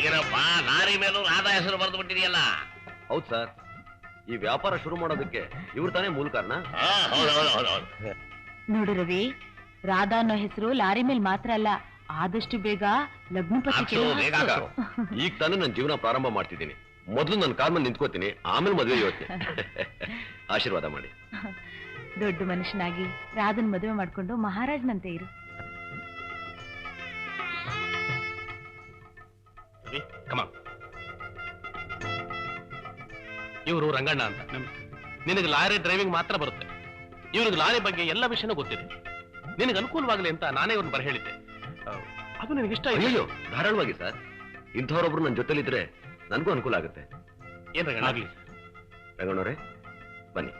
ಏನಪ್ಪ ಲಾರಿ ಮೇಲೂ ರಾಧಾ ಹೆಸರು ಬರೆದು ಬಿಟ್ಟಿದೆಯಲ್ಲ? ಹೌದು ಸರ್, ಈ ವ್ಯಾಪಾರ ಶುರು ಮಾಡೋದಕ್ಕೆ ಇವ್ರು ತಾನೇ ಮೂಲ ಕಾರಣ. ನೋಡು ರವಿ, ರಾಧಾ ಅನ್ನೋ ಹೆಸರು ಲಾರಿ ಮೇಲೆ ಮಾತ್ರ ಅಲ್ಲ, ಆದಷ್ಟು ಬೇಗ ಲಗ್ನ ಪತ್ರಿಕೆ. ಈಗ ತಾನೇ ನನ್ನ ಜೀವನ ಪ್ರಾರಂಭ ಮಾಡ್ತಿದ್ದೀನಿ. ಮೊದಲು ನನ್ನ ಕಾಲ್ ಮೇಲೆ ನಿಂತ್ಕೋತೀನಿ, ಆಮೇಲೆ ಮದುವೆ ಯೋಚನೆ. ಆಶೀರ್ವಾದ ಮಾಡಿ. ದೊಡ್ಡ ಮನುಷ್ಯನಾಗಿ ರಾಧನ್ ಮದುವೆ ಮಾಡ್ಕೊಂಡು ಮಹಾರಾಜನಂತೆ ಇರು. ಇವರು ರಂಗಣ್ಣ ಅಂತ. ನಿನಗೆ ಲಾರಿ ಡ್ರೈವಿಂಗ್ ಮಾತ್ರ ಬರುತ್ತೆ, ಇವ್ರಿಗೆ ಲಾರಿ ಬಗ್ಗೆ ಎಲ್ಲ ವಿಷಯನೂ ಗೊತ್ತಿದೆ. ನಿನಗೆ ಅನುಕೂಲವಾಗಲಿ ಅಂತ ನಾನೇ ಇವ್ರನ್ನ ಬರ ಹೇಳಿದ್ದೆ. ಅದು ನಿನಗೆ ಇಷ್ಟ ಅಯ್ಯೋ, ಧಾರಾಳವಾಗಿ ಸರ್. ಇಂಥವ್ರೊಬ್ರು ನನ್ನ ಜೊತೆಲಿದ್ರೆ ನನಗೂ ಅನುಕೂಲ ಆಗುತ್ತೆ. ಏನ್ ರಂಗಣ್ಣ? ಆಗ್ಲಿ ರಂಗಣ್ಣವ್ರೆ, ಬನ್ನಿ.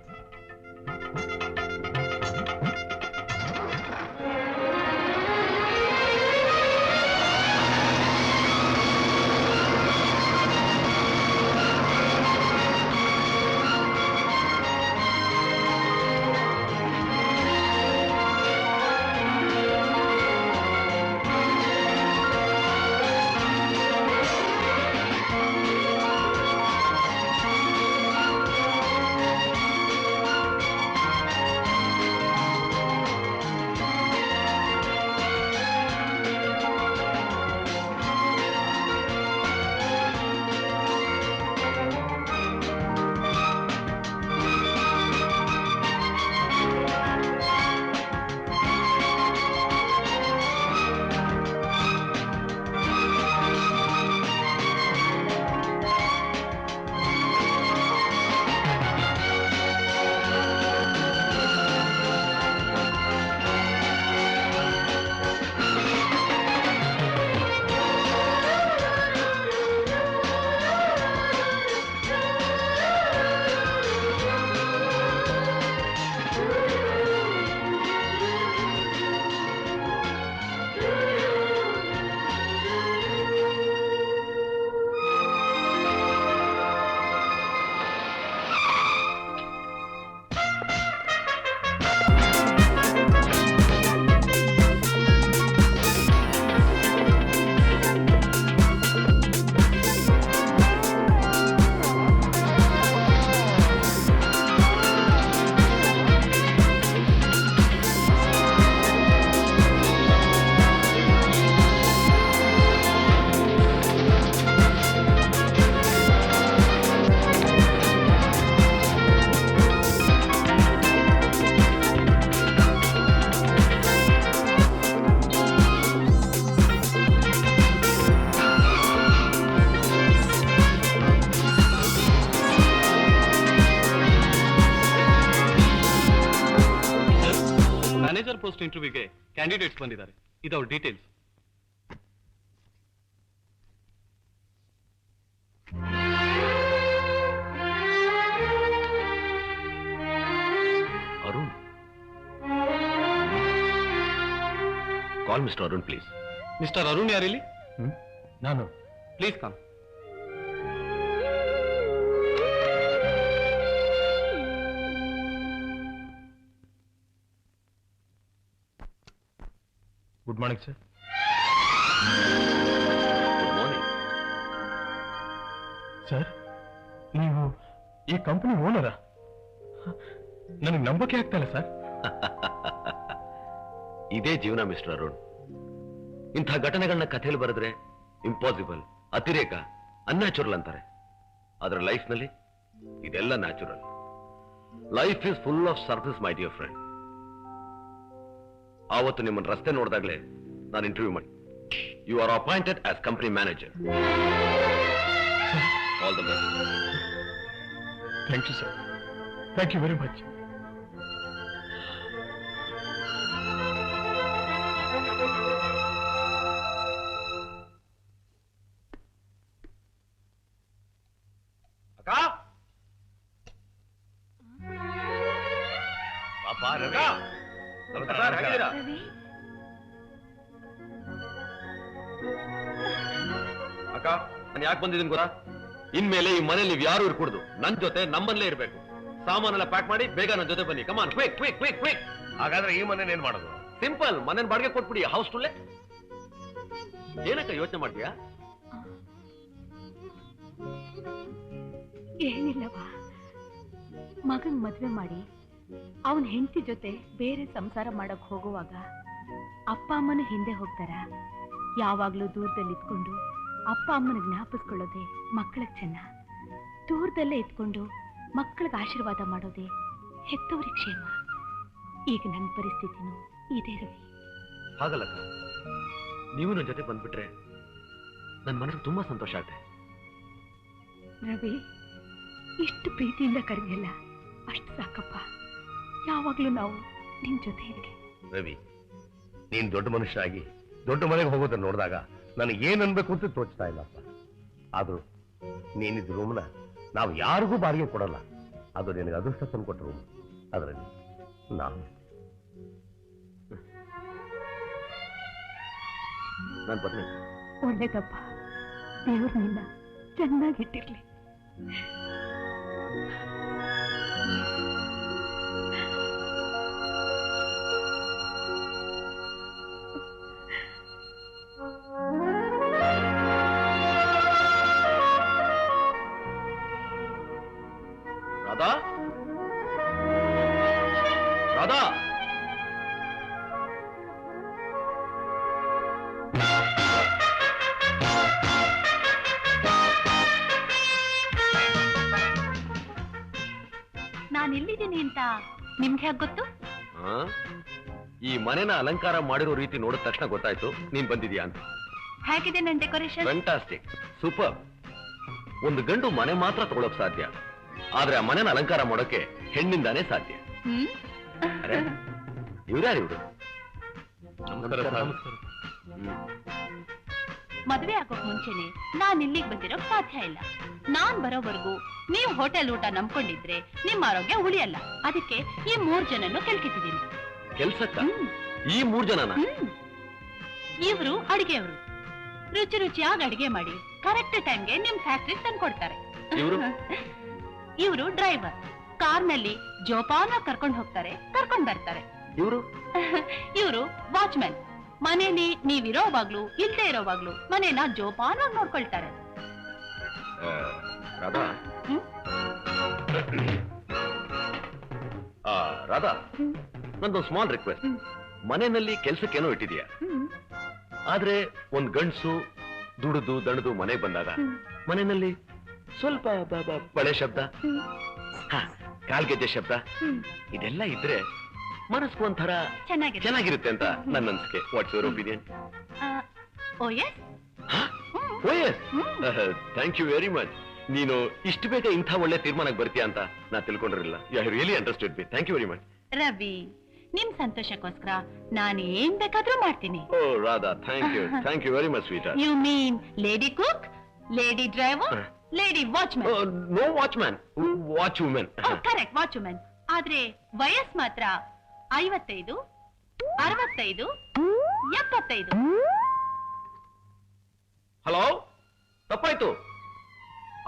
ಪೋಸ್ಟ್ ಇಂಟರ್ವ್ಯೂಗೆ ಕ್ಯಾಂಡಿಡೇಟ್ಸ್ ಬಂದಿದ್ದಾರೆ. ಇದು ಅವ್ರ details. Arun, call mister Arun please. Mister Arun ಯಾರಿಲ್ಲಿ? ನಾನು. Please come. Good morning sir. Good morning sir. ನೀವು ಈ ಕಂಪನಿ ಓನರಾ? ನನಗೆ ನಂಬಕ್ಕೆ ಆಗ್ತಾ ಇಲ್ಲ ಸರ್. ಇದೇ ಜೀವನ ಮಿಸ್ಟರ್ ಅರುಣ್. ಇಂಥ ಘಟನೆಗಳನ್ನ ಕಥೆಯಲ್ಲಿ ಬರೆದ್ರೆ ಇಂಪಾಸಿಬಲ್, ಅತಿರೇಕ, ಅನ್ಯಾಚುರಲ್ ಅಂತಾರೆ. ಆದ್ರೆ ಲೈಫ್ ನಲ್ಲಿ ಇದೆಲ್ಲ natural. Life is full of service my dear friend. ಆವತ್ತು ನಿಮ್ಮನ್ನು ರಸ್ತೆ ನೋಡಿದಾಗಲೇ ನಾನು ಇಂಟರ್ವ್ಯೂ ಮಾಡಿ. You are appointed as company manager. All the best. Thank you sir. Thank you very much. ಅಕ್ಕ, ನಾನು ಯಾಕೆ ಬಂದಿದ್ದೀನಿ ಗೊತ್ತಾ? ಇನ್ಮೇಲೆ ಈ ಮನೇಲಿ ನೀವು ಯಾರು ಇರ್ಕೂಡ್ದು. ನನ್ ಜೊತೆ ನಮ್ಮಲ್ಲೇ ಇರ್ಬೇಕು. ಸಾಮಾನೆಲ್ಲ ಪ್ಯಾಕ್ ಮಾಡಿ ಬೇಗ ನನ್ನ ಜೊತೆ ಬನ್ನಿ. ಕಮಾನ್, ಕ್ವಿಕ್ ಕ್ವಿಕ್ ಕ್ವಿಕ್ ಕ್ವಿಕ್. ಹಾಗಾದ್ರೆ ಈ ಮನೇನ ಏನ್ ಮಾಡೋದು? ಸಿಂಪಲ್, ಮನೇನ್ ಬಾಡಿಗೆ ಕೊಟ್ಬಿಡಿ. ಹೌಸ್ ಟುಲ್ಲೇ. ಏನಕ್ಕ ಯೋಚನೆ ಮಾಡ್ತೀಯಾ? ಏನಿಲ್ಲವಾ, ಮಗನ್ ಮದ್ವೆ ಮಾಡಿ ಅವನ್ ಹೆಂಡತಿ ಜೊತೆ ಬೇರೆ ಸಂಸಾರ ಮಾಡಕ್ ಹೋಗುವಾಗ ಅಪ್ಪ ಅಮ್ಮನ ಹಿಂದೆ ಹೋಗ್ತಾರ. ಯಾವಾಗ್ಲೂ ದೂರದಲ್ಲಿ ಇದ್ಕೊಂಡು ಅಪ್ಪ ಅಮ್ಮನ ಜ್ಞಾಪಿಸ್ಕೊಳ್ಳೋದೆ ಮಕ್ಕಳಿಗೆ ಚೆನ್ನ. ದೂರದಲ್ಲೇ ಇದ್ಕೊಂಡು ಮಕ್ಕಳಿಗೆ ಆಶೀರ್ವಾದ ಮಾಡೋದೇ ಹೆತ್ತವರಿಗೆ ಕ್ಷೇಮ. ಈಗ ನನ್ನ ಪರಿಸ್ಥಿತಿನೂ ಇದೇ ರವಿ. ಹಾಗಲ್ಲಕ್ಕ, ನೀವು ನನ್ನ ಜೊತೆ ಬಂದ್ಬಿಟ್ರೆ ನನ್ನ ಮನಸ್ಸಿಗೆ ತುಂಬಾ ಸಂತೋಷ ಆಗುತ್ತೆ. ರವಿ, ಇಷ್ಟು ಪ್ರೀತಿಯಿಂದ ಕರೆದಿಲ್ಲ, ಅಷ್ಟು ಸಾಕಪ್ಪ. ಯಾವಾಗ್ಲೂ ನಾವು ನಿನ್ ಜೊತೆ ಇರ್ಲಿ. ರವಿ, ನೀನ್ ದೊಡ್ಡ ಮನುಷ್ಯರಾಗಿ ದೊಡ್ಡ ಮನೆಗೆ ಹೋಗೋದನ್ನ ನೋಡಿದಾಗ ನನಗೆ ಏನ್ ಅನ್ಬೇಕು ಅಂತ ತೋಚ್ತಾ ಇಲ್ಲಪ್ಪ. ಆದ್ರೂ ನೀನಿದ್ ರೂಮ್ನ ನಾವು ಯಾರಿಗೂ ಬಾಡಿಗೆ ಕೊಡಲ್ಲ. ಅದು ನಿನಗೆ ಅದೃಷ್ಟ ತಂದ್ಕೊಟ್ಟ ರೂಮ್. ಅದರಲ್ಲಿ ನಾನು ಬರ್ತೀನಿ. ಒಳ್ಳೇದಪ್ಪ, ದೇವ್ರು ನಿನ್ನ ಚೆನ್ನಾಗಿಟ್ಟಿರ್ಲಿ. ರಾಧಾ, ರಾಧಾ, ನಾನು ಎಲ್ಲಿದ್ದೀನಿ ಅಂತ ನಿಮ್ಗೆ ಹೇಗೆ ಗೊತ್ತು? ಈ ಮನೆನ ಅಲಂಕಾರ ಮಾಡಿರೋ ರೀತಿ ನೋಡಿದ ತಕ್ಷಣ ಗೊತ್ತಾಯ್ತು ನೀನ್ ಬಂದಿದ್ಯಾ ಅಂತ. ಹೇಗಿದೆ ನನ್ನ ಡೆಕೋರೇಷನ್? Fantastic, super. ಒಂದು ಗಂಡು ಮನೆ ಮಾತ್ರ ತಗೊಳಕ್ ಸಾಧ್ಯ, ಆದ್ರೆ ಆ ಮನೆನ ಅಲಂಕಾರ ಮಾಡೋಕೆ ಹೆಣ್ಣಿಂದಾನೇ ಸಾಧ್ಯ. ಅರೆ, ಇವ್ರ್ಯಾರು ಇವ್ರು? ಮದ್ವೆ ಆಗೋಕ್ ಮುಂಚೆನೆ ನಾನ್ ಇಲ್ಲಿಗೆ ಬಂದಿರೋಕ್ ಸಾಧ್ಯ ಇಲ್ಲ. ನಾನ್ ಬರೋವರೆಗೂ ನೀವು ಹೋಟೆಲ್ ಊಟ ನಂಬ್ಕೊಂಡಿದ್ರೆ ನಿಮ್ಮ ಆರೋಗ್ಯ ಉಳಿಯಲ್ಲ. ಅದಕ್ಕೆ ಈ 3 ಜನನ್ನು ಕೆಲ್ಕಿಸಿದೀನಿ. ಕೆಲ್ಸಕ್ಕ ಈ 3 ಜನನ? ಇವ್ರು ಅಡಿಗೆಯವರು. ರುಚಿ ರುಚಿಯಾಗಿ ಅಡಿಗೆ ಮಾಡಿ ಕರೆಕ್ಟ್ ಟೈಮ್ಗೆ ನಿಮ್ ಫ್ಯಾಕ್ಟ್ರಿ ತಂದ್ಕೊಡ್ತಾರೆ. ಇವರು ಡ್ರೈವರ್. ಕಾರ್ನಲ್ಲಿ ಜೋಪಾನ ಕರ್ಕೊಂಡು ಹೋಗ್ತಾರೆ, ಕರ್ಕೊಂಡ್ ಬರ್ತಾರೆ. ಇವರು ವಾಚ್ಮ್ಯಾನ್. ಮನೇಲಿ ನೀವಿರೋವಾಗ್ಲೂ ಇಲ್ದೇ ಇರೋವಾಗ್ಲೂ ಮನೇನ ಜೋಪಾನವಾಗಿ ನೋಡ್ಕೊಳ್ತಾರೆ. ರಾಧಾ, ರಾಧಾ, ನಂದೊಂದು ಸ್ಮಾಲ್ ರಿಕ್ವೆಸ್ಟ್. ಮನೆಯಲ್ಲಿ ಕೆಲ್ಸಕ್ಕೇನೋ ಇಟ್ಟಿದ್ಯಾ, ಆದ್ರೆ ಒಂದ್ ಗಂಡ್ಸು ದುಡಿದು ದಣದು ಮನೆಗೆ ಬಂದಾಗ ಮನೆಯಲ್ಲಿ ಸ್ವಲ್ಪ ಬಳೆ ಶಬ್ದ, ಕಾಲ್ಗೆಜ್ಜೆ ಶಬ್ದ ಇದೆಲ್ಲ ಇದ್ರೆ ಮನಸ್ಸು ಒಂಥರ ಚೆನ್ನಾಗಿರುತ್ತೆ ಅಂತ ನನ್ನ ಅನ್ಸಿಕೆ. What's your opinion? Thank you very much. ನೀನು ಇಷ್ಟು ಬೇಗ ಇಂಥ ಒಳ್ಳೆ ತೀರ್ಮಾನಕ್ಕೆ ಬರ್ತೀಯ ಅಂತ ನಾ ತಿಳ್ಕೊಂಡಿರಲಿಲ್ಲ. You have really understood me. Thank you very much. Ravi, ನಿಮ್ ಸಂತೋಷಕ್ಕೋಸ್ಕರ ನಾನು ಏನ್ ಬೇಕಾದ್ರೂ ಮಾಡ್ತೀನಿ. ಓ Radha, thank you very much sweet. You mean lady cook, lady driver, lady watchman? No watchman, watch women. Correct, watch women. ಆದ್ರೆ ವಯಸ್ ಮಾತ್ರ 55, 65, 75. ಹಲೋ, ತಪ್ಪಾಯ್ತು,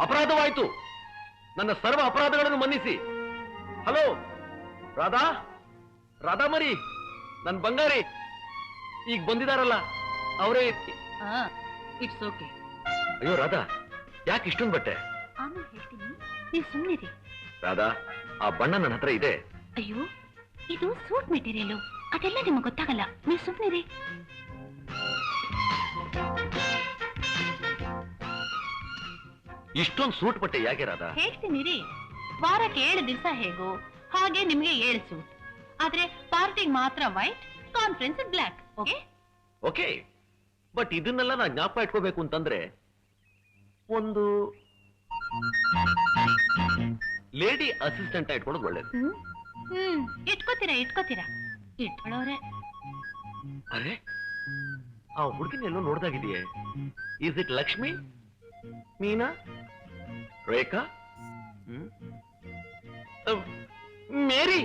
ಅಪರಾಧವಾಯ್ತು. ನನ್ನ ಸರ್ವ ಅಪರಾಧಗಳನ್ನು ಮನ್ನಿಸಿ. ಹಲೋ ರಾಧಾ, ರಾಧಾ ಮರಿ, ನನ್ ಬಂಗಾರಿ ಈಗ ಬಂದಿದಾರಲ್ಲ ಅವರೇ. It's okay. ಅಯ್ಯೋ ರಾಧಾ, ಯಾಕೆ ಇಷ್ಟೊಂದು ಬಟ್ಟೆ? ಆಮೇಲೆ ಹೇಳ್ತೀನಿ, ನೀವು ಸುಮ್ಮನಿರಿ. ರಾಧಾ, ಆ ಬಣ್ಣ ನನ್ನ ಹತ್ರ ಇದೆ. ಅಯ್ಯೋ, ಇದು ಸೂಟ್ ಮೆಟೀರಿಯಲ್, ಅದೆಲ್ಲ ನಿಮಗೆ ಗೊತ್ತಾಗಲ್ಲ, ನೀವು ಸುಮ್ಮನಿರಿ. ಇಷ್ಟೊಂದು ಸೂಟ್ ಬಟ್ಟೆ ಯಾಕೆ ರಾಧಾ? ಹೇಳ್ತೀನಿ ರೀ. ವಾರಕ್ಕೆ 7 ದಿವಸ ಹೇಗೋ ಹಾಗೆ ನಿಮ್ಗೆ 7 ಸೂಟ್. ಆದ್ರೆ ಪಾರ್ಟಿಗೆ ಮಾತ್ರ white, conference black. Okay okay, but ಇದನ್ನೆಲ್ಲ ನಾ ಜ್ಞಾಪಕ ಇಟ್ಕೋಬೇಕು ಅಂತಂದ್ರೆ ಒಂದು ಲೇಡಿ ಅಸಿಸ್ಟೆಂಟ್ ಇಟ್ಕೊಳ್ಳೋದು ಒಳ್ಳೇದು. ಇಟ್ಕೋತೀರಾ ಇಟ್ಕೊಳ್ಳೋರೆ. ಅರೆ, ಆ ಹುಡುಗಿನ ಎಲ್ಲೋ ನೋಡ್ದಾಗಿದೆಯೇ? Is it Lakshmi, Meena, Rekha, Mary?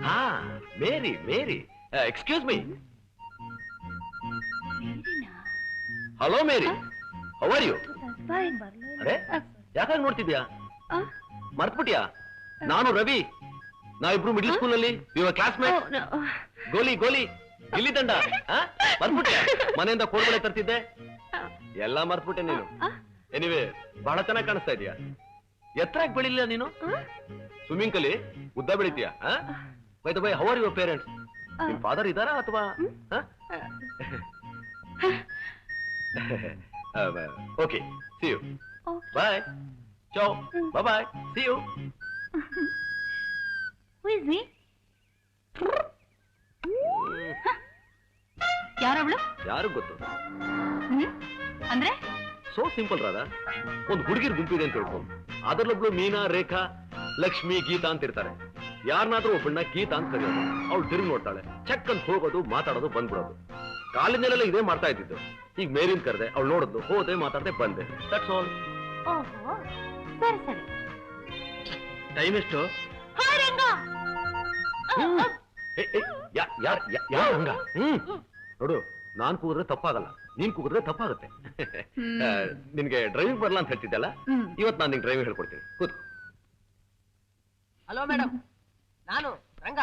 ಹಾ, Mary. Excuse me. Hello Mary, how are you? ಅರೆ, ಯಾಕಾಗ ನೋಡ್ತಿದ್ಯಾ? ಮರ್ತ್ಬಿಟ್ಯಾ? ನಾನು ರವಿ, ನಾವಿಬ್ರು ಮಿಡ್ಲ್ ಸ್ಕೂಲ್ ನಲ್ಲಿ ಕ್ಲಾಸ್ಮೇಟ್. ಗೋಲಿ ಗಿಲ್ಲಿ ದಂಡ. ಮರ್ತ್ಬಿಟ್ಯಾ? ಮನೆಯಿಂದ ಕೋಡ್ಬಳೆ ತರ್ತಿದ್ದೆ. ಎಲ್ಲ ಮರ್ತ್ಬಿಟ್ಟೆ ನೀನು. ಎನಿವೆ ಬಹಳ ಚೆನ್ನಾಗಿ ಕಾಣಿಸ್ತಾ ಇದೀಯಾ. ಎತ್ತರಕ್ಕೆ ಬೆಳಿಲಿಲ್ಲ ನೀನು. ಸ್ವಿಮ್ಮಿಂಗ್ ಕಲಿ ಉದ್ದ ಬೆಳಿತೀಯ. By the by, how are your parents? ನಿಮ್ ಫಾದರ್ ಇದಾರಾ ಅಥವಾ? Okay, see you. ಬಾಯ್. ಚೋ. ಬಾಯ್. See you. ಯಾರವಳು? ಯಾರು ಗೊತ್ತು? ಅಂದ್ರೆ ಸೋ ಸಿಂಪಲ್ ರಾಧಾ. ಒಂದು ಹುಡುಗಿರ್ ಗುಂಪಿದೆ ಅಂತ ತಿಳ್ಕೊ. ಅದರಲ್ಲೊಬ್ಳು ಮೀನಾ, ರೇಖಾ, ಲಕ್ಷ್ಮಿ, ಗೀತಾ ಅಂತ ಇರ್ತಾರೆ. ಯಾರನ್ನಾದ್ರೂ ಒಬ್ಬಳನ್ನ ಗೀತಾ ಅಂತ ಕರೆಯೋದು. ಅವಳು ತಿರುಗಿ ನೋಡ್ತಾಳೆ, ಚೆಕ್ ಅಂತ ಹೋಗೋದು, ಮಾತಾಡೋದು, ಬಂದ್ಬಿಡೋದು. ಕಾಲೇಜಲ್ಲೆಲ್ಲ ಇದೇ ಮಾಡ್ತಾ ಇದ್ದಿದ್ದು. ಈಗ ಮೇರಿನ್ ಕರೆದೆ, ಅವಳು ನೋಡಿದ್ಲು, ಹೋದೆ, ಮಾತಾಡದೆ, ಬಂದೆ. That's all. ಓಹೋ, ಸರಿ ಸರಿ. ಟೈಮ್ ಎಷ್ಟು? ಯಾರು ಹಂಗ? ನೋಡು, ನಾನ್ ಕೂಗಿದ್ರೆ ತಪ್ಪಾಗಲ್ಲ, ನೀನ್ ಕೂಗಿದ್ರೆ ತಪ್ಪಾಗುತ್ತೆ. ನಿನ್ಗೆ ಡ್ರೈವಿಂಗ್ ಬರಲ್ಲ ಅಂತ ಹೇಳ್ತಿದ್ದಲ್ಲ, ಇವತ್ತು ನಾನು ನಿಂಗೆ ಡ್ರೈವಿಂಗ್ ಹೇಳ್ಕೊಡ್ತೀನಿ. ಕೂತು. ಹಲೋ ಮೇಡಮ್, ನಾನು ರಂಗ.